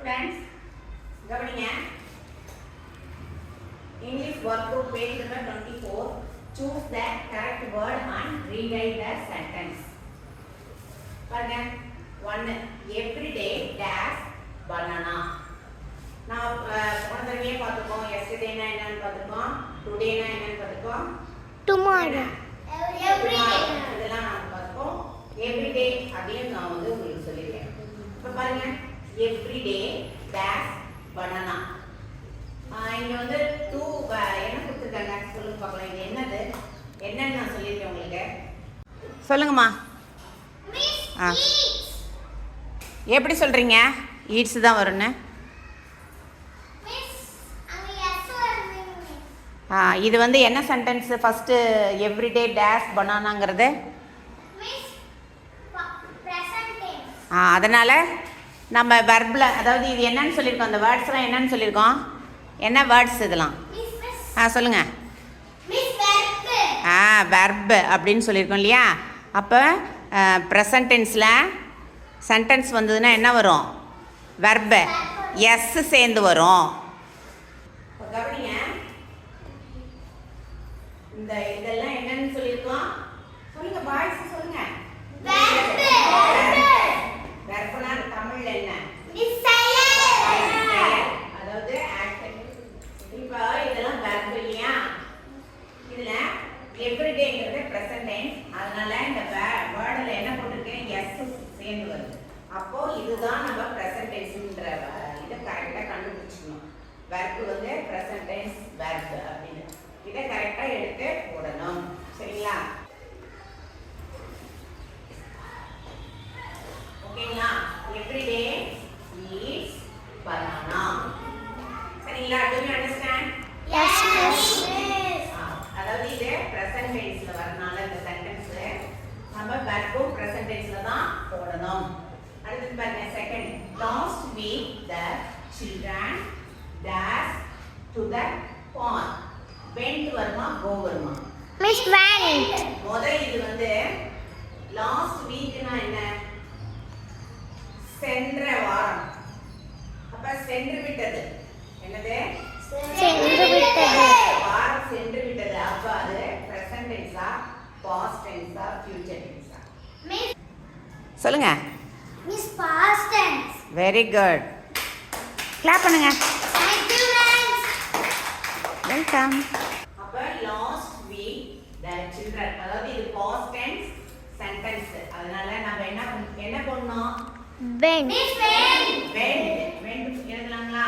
Students, கவனிங்க. English workbook page number 24. Choose the correct word and rewrite the sentence. பாருங்க. 1. Every day dash banana. நான் போன தடவையே பார்த்துக்கோம். yesterday என்னன்னு பார்த்துக்கோம். today என்னன்னு பார்த்துக்கோம். tomorrow every day இதெல்லாம் நாம பார்த்துக்கோம். every day அப்படியே நான் வந்து உங்களுக்கு சொல்லிடுறேன். இப்ப பாருங்க. every day dash banana. இங்க வந்து 2 என்ன கொடுத்துருக்காங்க சொல்லுங்க பார்க்கலாம். இது என்னது என்னன்னு நான் சொல்லியிருக்கேன் உங்களுக்கு. சொல்லுங்கம்மா. எப்படி சொல்றீங்க? ஈட்ஸ் தான் வரும்னு. இது வந்து என்ன சென்டென்ஸ்? ஃபர்ஸ்ட் எவ்ரிடே டேஷ் பனானாங்கிறது அதனால் நம்ம வெர்பில், அதாவது இது என்னன்னு சொல்லியிருக்கோம், அந்த வேர்ட்ஸ்லாம் என்னன்னு சொல்லியிருக்கோம், என்ன வேர்ட்ஸ் இதெல்லாம் சொல்லுங்கள். வெர்பு அப்படின்னு சொல்லியிருக்கோம் இல்லையா. அப்போ ப்ரெசன்ட் டென்ஸில் சென்டென்ஸ் வந்ததுன்னா என்ன வரும்? வெர்பு எஸ் சேர்ந்து வரும். கவனிங்க, இந்த இதெல்லாம் என்னன்னு சொல்லியிருக்கோம் சொல்லுங்க பாய்ஸ் சொல்லுங்க. வெர்புனா தமிழ்ல என்ன? அதாவது ஆக்ஷன். இப்போ இதெல்லாம் வெர்பு இல்லையா. இதுல எவ்ரிடேங்கிறது ப்ரெசன்ட் டென்ஸ். அதனால இந்த வேர்ட்ல என்ன போட்டிருக்கேன்? எஸ் சேர்ந்து வருது. அப்போ இதுதான் நம்ம ப்ரெசன்ட் டென்ஸ்ன்ற இதை கரெக்டா கண்டுபிடிச்சிக்கணும். வெர்பு வந்து ப்ரெசன்ட் டென்ஸ் வெர்பு அப்படின்னு இதை கரெக்டா எடுத்து போடணும். சரிங்களா? ஓகேங்களா? Everyday eats banana. சரிங்களா? Do you understand? yes miss. அதாவது இது பிரசன்ட் டென்ஸ்ல வரனால இந்த சென்டென்ஸ் நம்ம வெர்பும் பிரசன்ட் டென்ஸ்ல தான் போடணும். அடுத்து பாருங்க second. Last week the children dash to the pond. went வருமா go வருமா? miss went. முதல் இது வந்து லாஸ்ட் வீக்னா என்ன? சென்ற வாரம். அப்ப சென்று விட்டது என்னது? சென்று விட்டது. வாரம் சென்று விட்டது. அப்ப அது பிரசன்ட் டென்ஸா, பாஸ்ட் டென்ஸா, ஃபியூச்சர் டென்ஸா? miss சொல்லுங்க. miss past tense. Very good. Clap பண்ணுங்க. thank you friends. வெல்கம். அப்ப லாஸ்ட் வீக் the children, அதாவது இது பாஸ்ட் டென்ஸ் சென்டென்ஸ். அதனால நாம என்ன பண்ணோம்? went. miss went. went எழுதலாங்களா?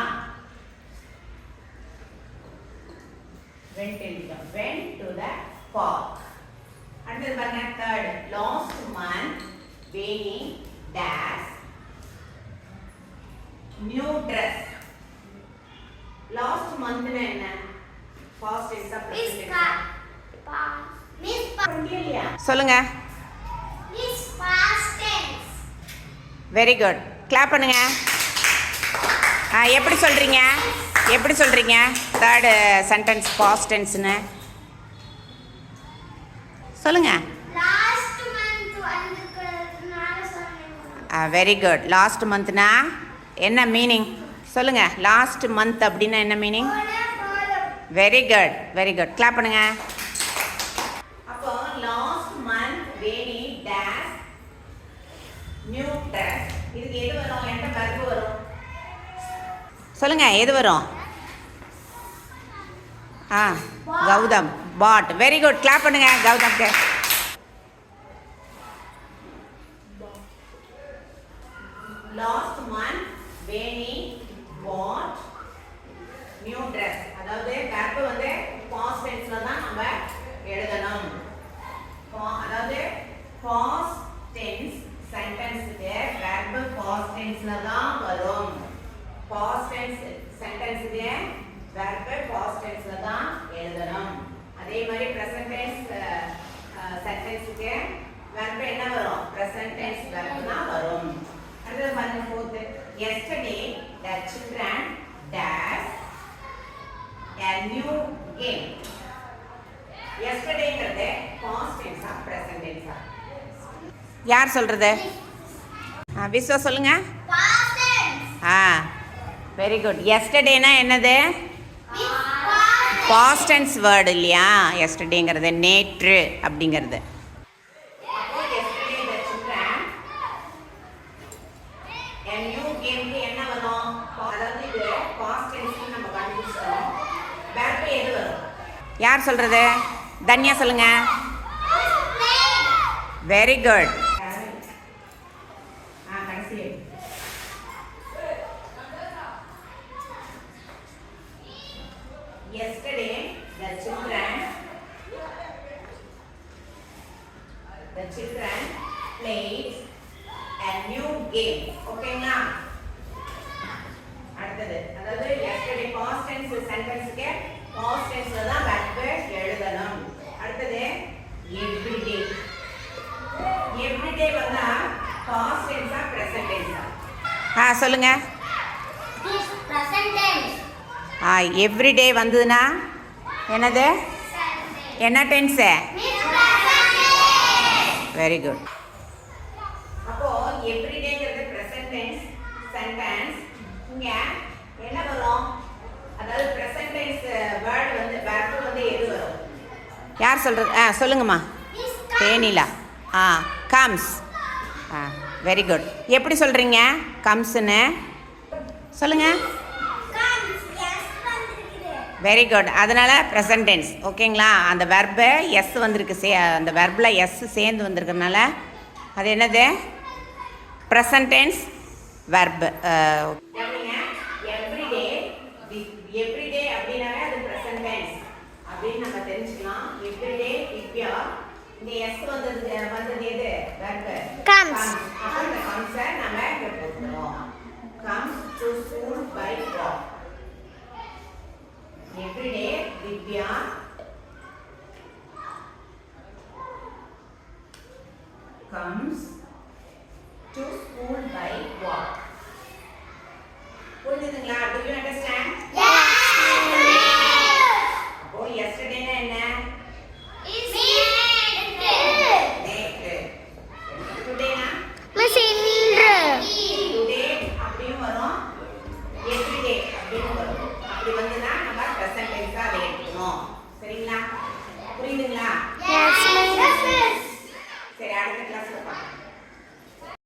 went எழுதிட்டோம். went to the park. அடுத்து பாருங்க third. last month Veni dash new dress. last month னா என்ன? past tense ஆ present tense ஆ? miss புரியலையா? சொல்லுங்க. miss past tense. Very good. Clap பண்ணுங்க. எப்படி சொல்றீங்க? எப்படி சொல்றீங்க தேர்ட் சென்டென்ஸ் பாஸ்ட் டென்ஸ்னு? சொல்லுங்க. last month வந்துக்கிறதுனால சொன்னேன். Very good. லாஸ்ட் மந்த்னா என்ன மீனிங் சொல்லுங்க. லாஸ்ட் மந்த் அப்படின்னா என்ன meaning? Very good, very good. Clap பண்ணுங்க. அப்போ last month Veni dash new dress. இதுக்கு எது வரும்? என்ன வெர்பு வரும்? சொல்லுங்க. எது வரும்? Gautham bought. Very good. Clap பண்ணுங்க கௌதம்க்கு. Last month Veni bought new dress. அதாவது வெர்பு வந்து பாஸ்ட் டென்ஸ்ல தான் நம்ம எழுதணும். அதாவது பாஸ்ட் டென்ஸ் சென்டென்ஸ்க்கு வெர்பு பாஸ்ட் டென்ஸ்ல தான் வரும். பாஸ்ட் டென்ஸ் சென்டென்ஸ்க்கு வெர்பு பாஸ்ட் டென்ஸ்ல தான் எழுதணும். அதே மாதிரி பிரசன்ட் டென்ஸ் சென்டென்ஸ்க்கு வெர்பு என்ன வரும்? பிரசன்ட் டென்ஸ் வெர்பு தான் வரும். அடுத்து பாருங்க fourth. yesterday the children dash a new game. yesterdayங்கிறது பாஸ்ட் டென்ஸா பிரசன்ட் டென்ஸா? யார் சொல்றது? விஸ்வா சொல்லுங்க. past tense. Very good. எஸ்டர்டேனா என்னது? It's past. Past tense word இல்லையா எஸ்டர்டேங்கிறது, நேற்று அப்படிங்கிறது. அப்போ yesterday the children a new game க்கு என்ன வரும்? அதாவது இது பாஸ்ட் டென்ஸ் நம்ம கண்டுபிடிச்சோம். verb எது வரும்? யார் சொல்றது? தன்யா சொல்லுங்க. Very good. கடைசி yesterday the children played a new game. ஓகேங்களா? அடுத்தது அதாவது yesterday past tense சென்டென்ஸ்க்கு past tenseல தான் verb எழுதணும். அடுத்தது everyday. everyday வந்தா past tense ஆ present tense ஆ? சொல்லுங்க. It's present tense. எவ்ரிடே வந்ததுன்னா என்னது? என்ன டென்ஸு? Very good. அப்போ எவ்ரிடேங்கிறது ப்ரெசன்ட் டென்ஸ் சென்டென்ஸ். இங்க என்ன வரும்? அதாவது ப்ரெசன்ட் டென்ஸ் வேர்ட் வந்து verb வந்து எது வரும்? யார் சொல்றது? சொல்லுங்கம்மா. தேனிலா. கம்ஸ். Very good. எப்படி சொல்றீங்க கம்ஸ்னு? சொல்லுங்க. Very good. அதனால் ப்ரெசன்ட் டென்ஸ். ஓகேங்களா? அந்த வெர்பு எஸ் வந்திருக்கு, அந்த வெர்பில் எஸ் சேர்ந்து வந்திருக்கிறதுனால அது என்னது? Present tense verb. எவ்ரிடே அப்படின்னாவே அது ப்ரெசன்ட் டென்ஸ் அப்படின்னு நம்ம தெரிஞ்சுக்கலாம். எவ்ரிடே திவ்யா, இந்த எஸ் வந்தது எது? Verb Comes. அப்போ இந்த கம்ஸை நம்ம இங்கே போட்டுருவோம். Comes to school by walk. Every day, Divya comes to school by walk. புரிஞ்சுதுங்களா? Do you understand?